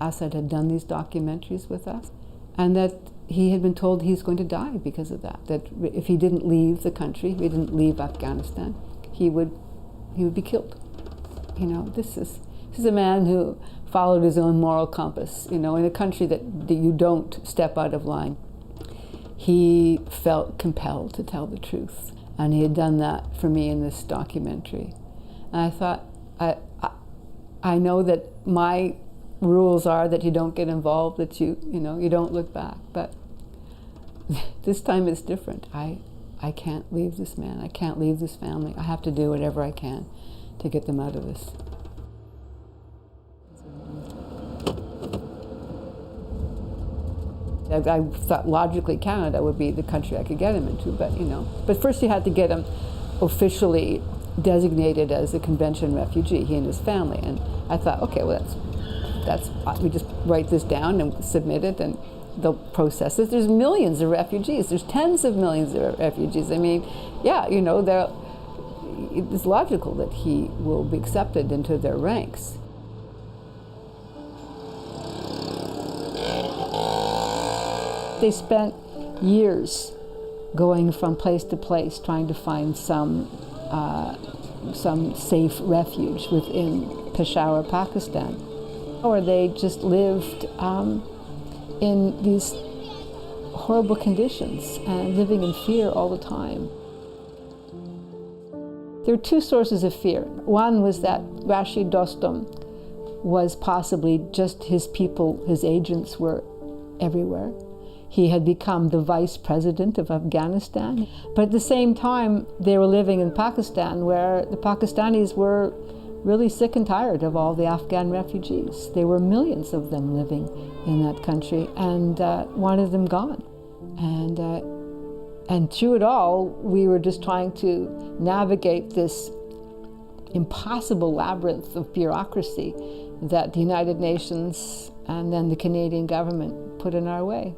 Assad had done these documentaries with us, and that he had been told he's going to die because of that. That if he didn't leave the country, if he didn't leave Afghanistan, he would be killed. This is a man who followed his own moral compass. In a country that you don't step out of line. He felt compelled to tell the truth, and he had done that for me in this documentary. And I thought, I know that my rules are that you don't get involved, that you don't look back, but this time it's different. I can't leave this man. I can't leave this family. I have to do whatever I can to get them out of this. I thought logically Canada would be the country I could get him into, but first you had to get him officially designated as a convention refugee, he and his family. And I thought, okay, well that's we just write this down and submit it, and they'll process it. There's millions of refugees. There's tens of millions of refugees. It's logical that he will be accepted into their ranks. They spent years going from place to place trying to find some safe refuge within Peshawar, Pakistan. Or they just lived in these horrible conditions and living in fear all the time. There were two sources of fear. One was that Rashid Dostum was possibly just his people, his agents were everywhere. He had become the vice president of Afghanistan. But at the same time, they were living in Pakistan, where the Pakistanis were really sick and tired of all the Afghan refugees. There were millions of them living in that country and wanted them gone. And through it all, we were just trying to navigate this impossible labyrinth of bureaucracy that the United Nations and then the Canadian government put in our way.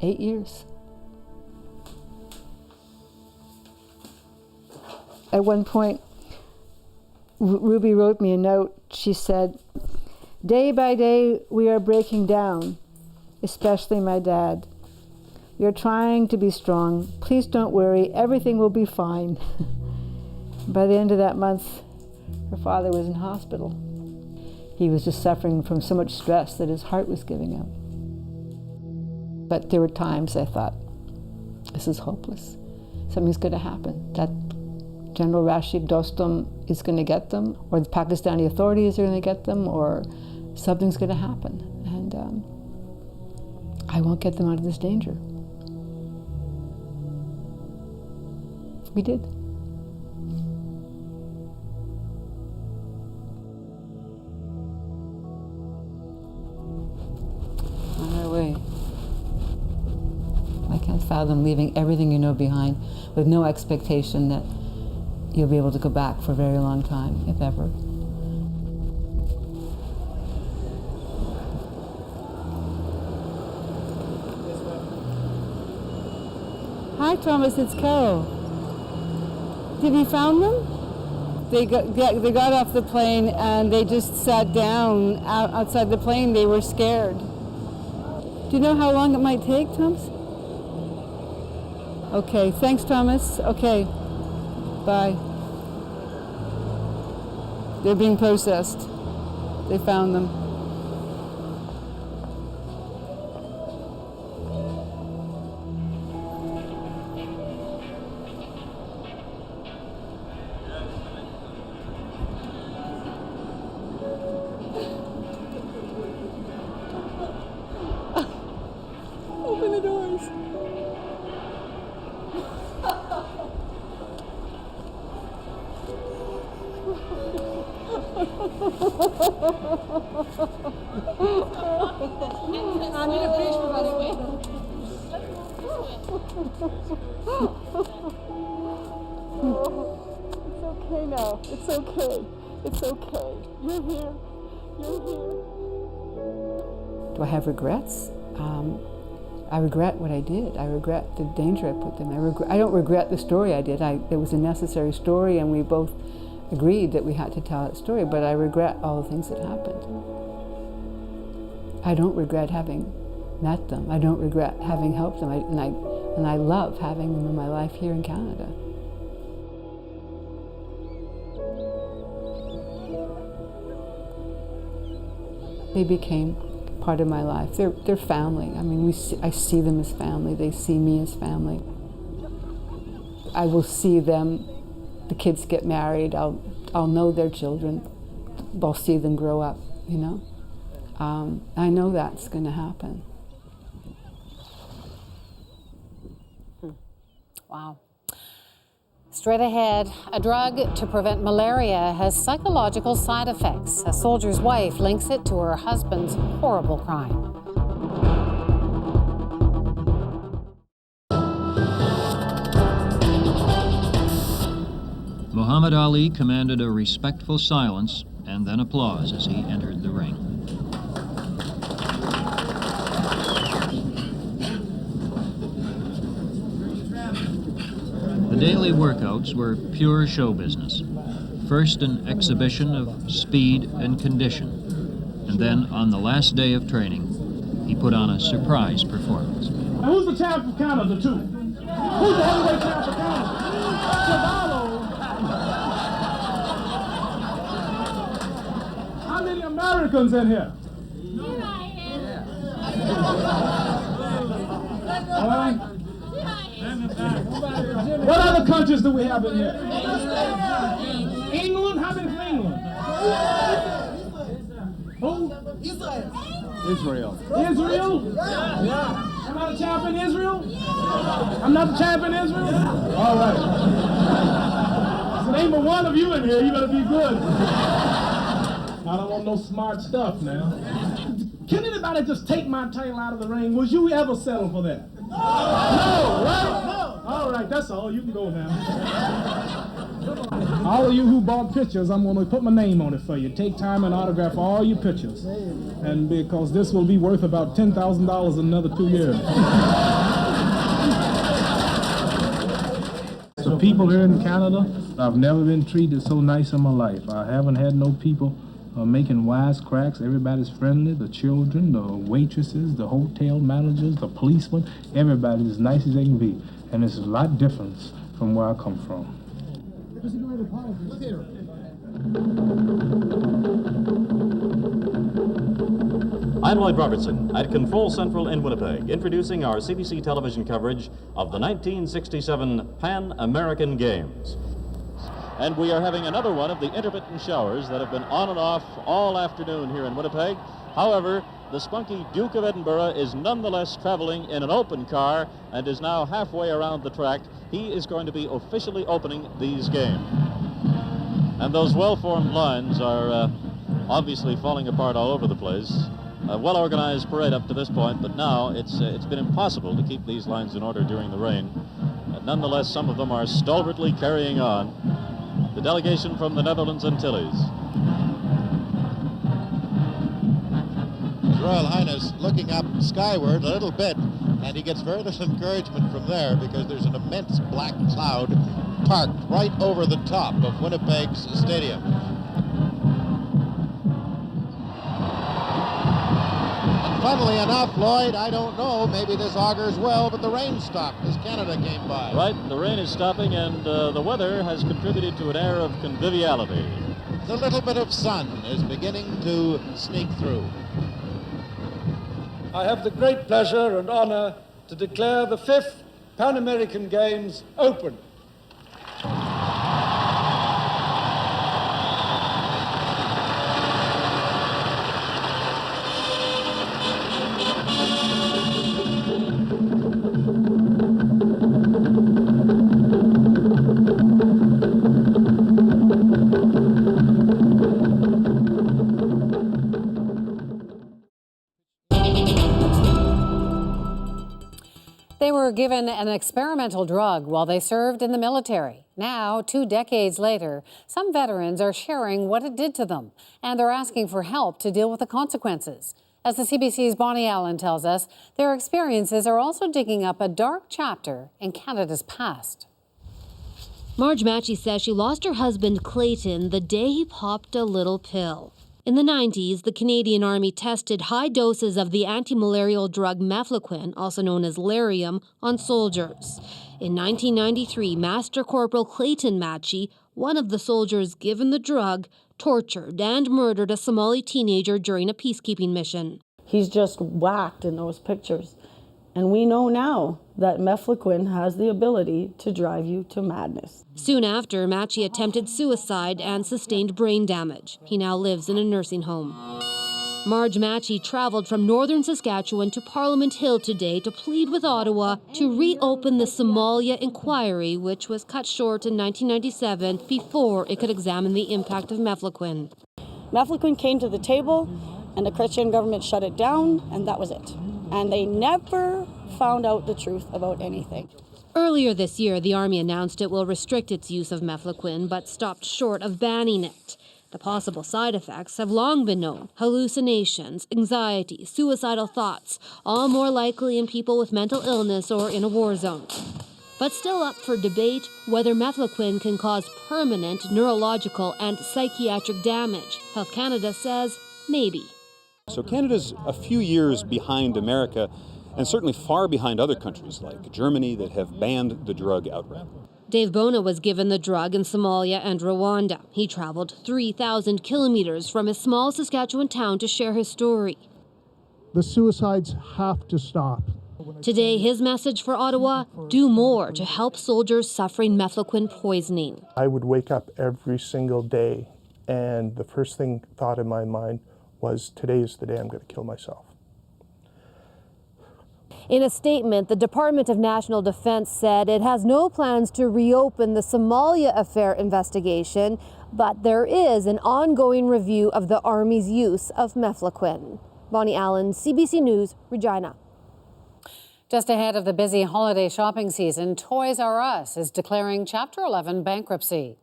8 years. At one point, Ruby wrote me a note. She said, "Day by day, we are breaking down, especially my dad. We are trying to be strong. Please don't worry, everything will be fine." By the end of that month, her father was in hospital. He was just suffering from so much stress that his heart was giving out. But there were times I thought, this is hopeless. Something's going to happen. That General Rashid Dostum is going to get them, or the Pakistani authorities are going to get them, or something's going to happen. And I won't get them out of this danger. We did. On our way. I can't fathom leaving everything you know behind with no expectation that you'll be able to go back for a very long time, if ever. Hi, Thomas, it's Carol. Have you found them? They got off the plane and they just sat down outside the plane. They were scared. Do you know how long it might take, Thomas? Okay, thanks, Thomas. Okay, bye. They're being processed. They found them. Open the doors. I need a picture, by the way. It's okay now. It's okay. It's okay. You're here. You're here. Do I have regrets? I regret what I did. I regret the danger I put them in. I don't regret the story I did. It was a necessary story, and we both agreed that we had to tell that story, but I regret all the things that happened. I don't regret having met them. I don't regret having helped them, and I love having them in my life here in Canada. They became part of my life. They're family. I mean, I see them as family. They see me as family. I will see them. The kids get married. I'll know their children. I'll see them grow up. You know. I know that's going to happen. Wow. Straight ahead, a drug to prevent malaria has psychological side effects. A soldier's wife links it to her husband's horrible crime. Muhammad Ali commanded a respectful silence and then applause as he entered the ring. The daily workouts were pure show business. First, an exhibition of speed and condition, and then on the last day of training, he put on a surprise performance. Now, who's the champ of Canada, too? Who's the heavyweight champ of Canada? How many Americans in here? All right? What other countries do we have in here? England? How many from England? Who? Israel. Israel? Yeah. Am I the champ in Israel? I'm not the champ in Israel? All right. Name of one of you in here, you better be good. I don't want no smart stuff now. Can anybody just take my tail out of the ring? Would you ever settle for that? No, right? No. All right, that's all. You can go now. All of you who bought pictures, I'm going to put my name on it for you. Take time and autograph all your pictures. And because this will be worth about $10,000 in another 2 years. The people here in Canada, I've never been treated so nice in my life. I haven't had no people making wisecracks. Everybody's friendly. The children, the waitresses, the hotel managers, the policemen, everybody's as nice as they can be. And it's a lot different from where I come from. Look here. I'm Lloyd Robertson at Control Central in Winnipeg, introducing our CBC television coverage of the 1967 Pan American Games. And we are having another one of the intermittent showers that have been on and off all afternoon here in Winnipeg. However, the spunky Duke of Edinburgh is nonetheless traveling in an open car and is now halfway around the track. He is going to be officially opening these games. And those well-formed lines are obviously falling apart all over the place. A well-organized parade up to this point, but now it's been impossible to keep these lines in order during the rain. Nonetheless, some of them are stalwartly carrying on. The delegation from the Netherlands Antilles. His Royal Highness looking up skyward a little bit, and he gets very little encouragement from there because there's an immense black cloud parked right over the top of Winnipeg's stadium. And funnily enough, Lloyd, I don't know, maybe this augurs well, but the rain stopped as Canada came by. Right, the rain is stopping, and the weather has contributed to an air of conviviality. A little bit of sun is beginning to sneak through. I have the great pleasure and honor to declare the 5th Pan American Games open. They were given an experimental drug while they served in the military. Now, 2 decades later, some veterans are sharing what it did to them, and they're asking for help to deal with the consequences. As the CBC's Bonnie Allen tells us, their experiences are also digging up a dark chapter in Canada's past. Marge Matchie says she lost her husband Clayton the day he popped a little pill. In the 90s, the Canadian Army tested high doses of the anti-malarial drug mefloquine, also known as Lariam, on soldiers. In 1993, Master Corporal Clayton Matchie, one of the soldiers given the drug, tortured and murdered a Somali teenager during a peacekeeping mission. He's just whacked in those pictures. And we know now that mefloquine has the ability to drive you to madness. Soon after, Matchie attempted suicide and sustained brain damage. He now lives in a nursing home. Marge Matchie traveled from northern Saskatchewan to Parliament Hill today to plead with Ottawa to reopen the Somalia inquiry, which was cut short in 1997 before it could examine the impact of mefloquine. Mefloquine came to the table, and the Christian government shut it down, and that was it. And they never found out the truth about anything. Earlier this year, the Army announced it will restrict its use of mefloquine, but stopped short of banning it. The possible side effects have long been known: hallucinations, anxiety, suicidal thoughts, all more likely in people with mental illness or in a war zone. But still up for debate whether mefloquine can cause permanent neurological and psychiatric damage. Health Canada says maybe. So Canada's a few years behind America, and certainly far behind other countries like Germany that have banned the drug outright. Dave Bona was given the drug in Somalia and Rwanda. He traveled 3,000 kilometers from his small Saskatchewan town to share his story. The suicides have to stop. Today, his message for Ottawa, do more to help soldiers suffering mefloquine poisoning. I would wake up every single day, and the first thought in my mind was, today is the day I'm going to kill myself. In a statement, the Department of National Defense said it has no plans to reopen the Somalia affair investigation, but there is an ongoing review of the Army's use of mefloquine. Bonnie Allen, CBC News, Regina. Just ahead of the busy holiday shopping season, Toys R Us is declaring Chapter 11 bankruptcy.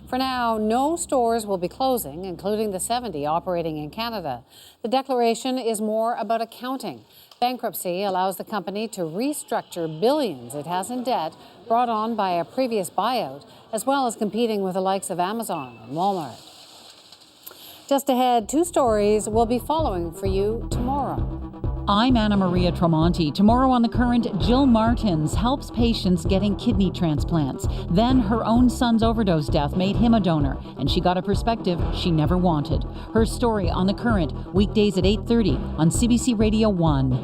For now, no stores will be closing, including the 70 operating in Canada. The declaration is more about accounting. Bankruptcy allows the company to restructure billions it has in debt brought on by a previous buyout, as well as competing with the likes of Amazon and Walmart. Just ahead, 2 stories will be following for you tomorrow. I'm Anna Maria Tremonti. Tomorrow on The Current, Jill Martins helps patients getting kidney transplants. Then her own son's overdose death made him a donor, and she got a perspective she never wanted. Her story on The Current, weekdays at 8:30 on CBC Radio 1.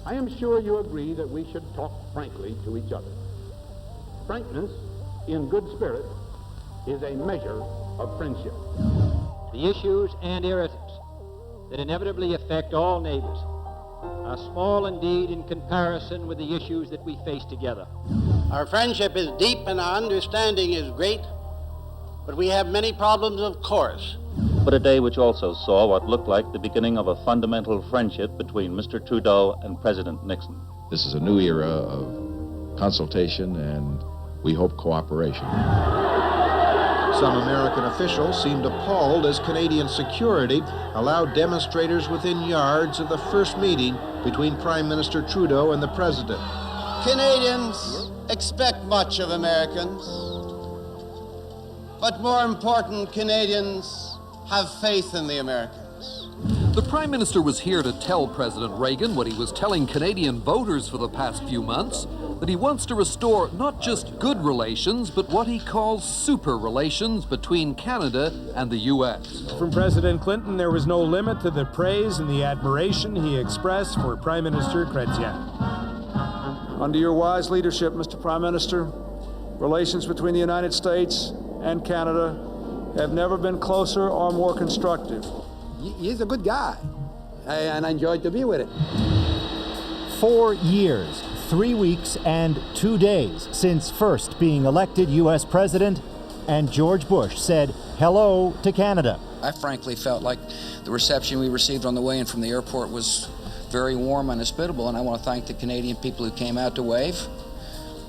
I am sure you agree that we should talk frankly to each other. Frankness, in good spirit, is a measure of friendship. The issues and irritants that inevitably affect all neighbors are small indeed in comparison with the issues that we face together. Our friendship is deep and our understanding is great, but we have many problems, of course. But a day which also saw what looked like the beginning of a fundamental friendship between Mr. Trudeau and President Nixon. This is a new era of consultation and, we hope, cooperation. Some American officials seemed appalled as Canadian security allowed demonstrators within yards of the first meeting between Prime Minister Trudeau and the President. Canadians expect much of Americans, but more important, Canadians have faith in the Americans. The Prime Minister was here to tell President Reagan what he was telling Canadian voters for the past few months, that he wants to restore not just good relations, but what he calls super relations between Canada and the U.S. From President Clinton, there was no limit to the praise and the admiration he expressed for Prime Minister Chrétien. Under your wise leadership, Mr. Prime Minister, relations between the United States and Canada have never been closer or more constructive. He's a good guy, and I enjoyed to be with him. 4 years, 3 weeks, and 2 days since first being elected U.S. President, and George Bush said hello to Canada. I frankly felt like the reception we received on the way in from the airport was very warm and hospitable, and I want to thank the Canadian people who came out to wave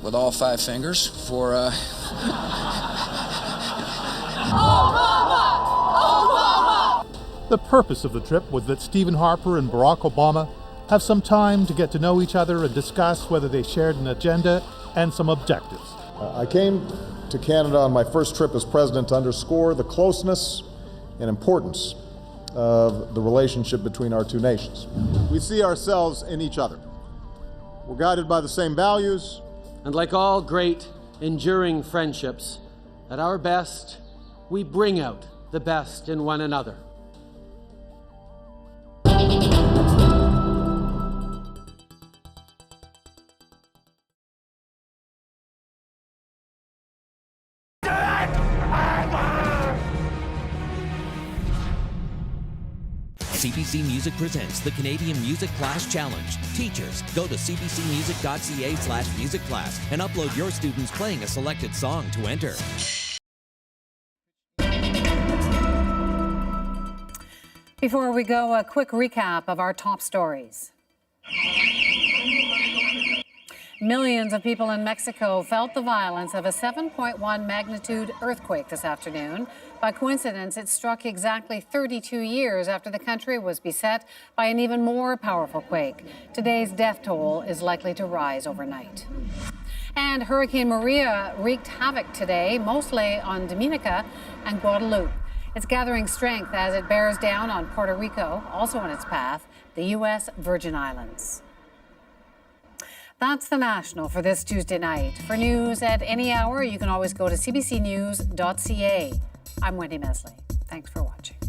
with all 5 fingers for The purpose of the trip was that Stephen Harper and Barack Obama have some time to get to know each other and discuss whether they shared an agenda and some objectives. I came to Canada on my first trip as president to underscore the closeness and importance of the relationship between our two nations. We see ourselves in each other. We're guided by the same values. And like all great, enduring friendships, at our best, we bring out the best in one another. CBC Music presents the Canadian Music Class Challenge. Teachers, go to cbcmusic.ca/music class and upload your students playing a selected song to enter. Before we go, a quick recap of our top stories. Millions of people in Mexico felt the violence of a 7.1 magnitude earthquake this afternoon. By coincidence, it struck exactly 32 years after the country was beset by an even more powerful quake. Today's death toll is likely to rise overnight. And Hurricane Maria wreaked havoc today, mostly on Dominica and Guadeloupe. It's gathering strength as it bears down on Puerto Rico, also on its path, the U.S. Virgin Islands. That's the National for this Tuesday night. For news at any hour, you can always go to cbcnews.ca. I'm Wendy Mesley. Thanks for watching.